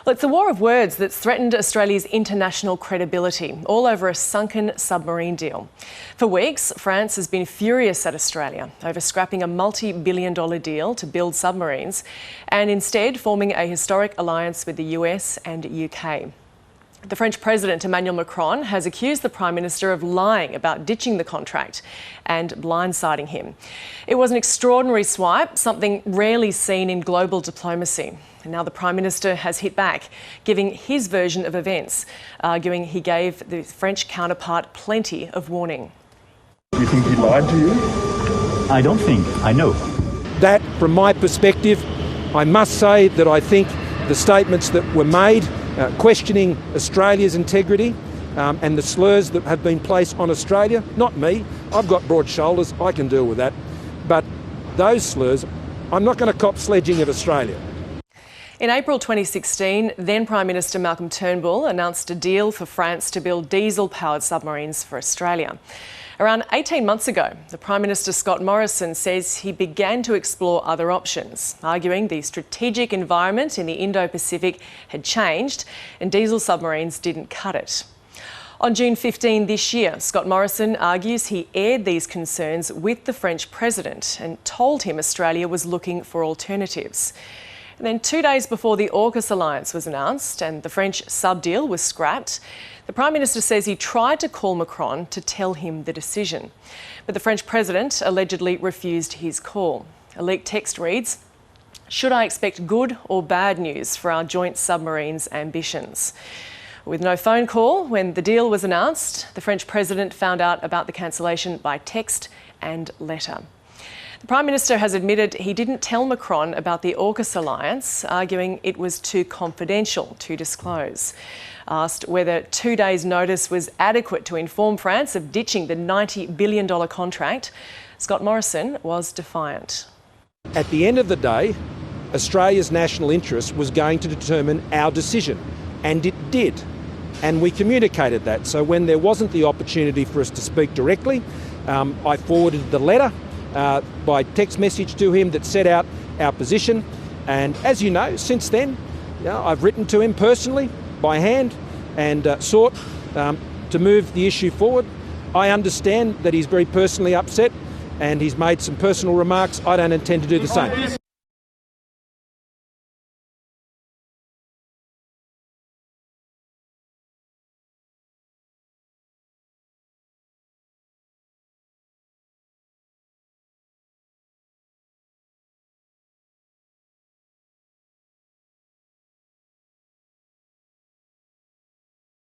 Well, it's a war of words that's threatened Australia's international credibility, all over a sunken submarine deal. For weeks, France has been furious at Australia over scrapping a multi-billion-dollar deal to build submarines and instead forming a historic alliance with the US and UK. The French President Emmanuel Macron has accused the Prime Minister of lying about ditching the contract and blindsiding him. It was an extraordinary swipe, something rarely seen in global diplomacy. And now the Prime Minister has hit back, giving his version of events, arguing he gave the French counterpart plenty of warning. You think he lied to you? I don't think. I know. That, from my perspective, I must say that I think the statements that were made questioning Australia's integrity and the slurs that have been placed on Australia, not me, I've got broad shoulders, I can deal with that, but those slurs, I'm not going to cop sledging at Australia. In April 2016, then Prime Minister Malcolm Turnbull announced a deal for France to build diesel-powered submarines for Australia. Around 18 months ago, the Prime Minister Scott Morrison says he began to explore other options, arguing the strategic environment in the Indo-Pacific had changed and diesel submarines didn't cut it. On June 15 this year, Scott Morrison argues he aired these concerns with the French President and told him Australia was looking for alternatives. And then 2 days before the AUKUS alliance was announced and the French sub-deal was scrapped, the Prime Minister says he tried to call Macron to tell him the decision. But the French President allegedly refused his call. A leaked text reads, "Should I expect good or bad news for our joint submarines ambitions?" With no phone call when the deal was announced, the French President found out about the cancellation by text and letter. The Prime Minister has admitted he didn't tell Macron about the AUKUS alliance, arguing it was too confidential to disclose. Asked whether 2 days' notice was adequate to inform France of ditching the $90 billion contract, Scott Morrison was defiant. At the end of the day, Australia's national interest was going to determine our decision, and it did. And we communicated that. So when there wasn't the opportunity for us to speak directly, I forwarded the letter by text message to him that set out our position. And as you know, since then, I've written to him personally, by hand, and sought to move the issue forward. I understand that he's very personally upset and he's made some personal remarks. I don't intend to do the same.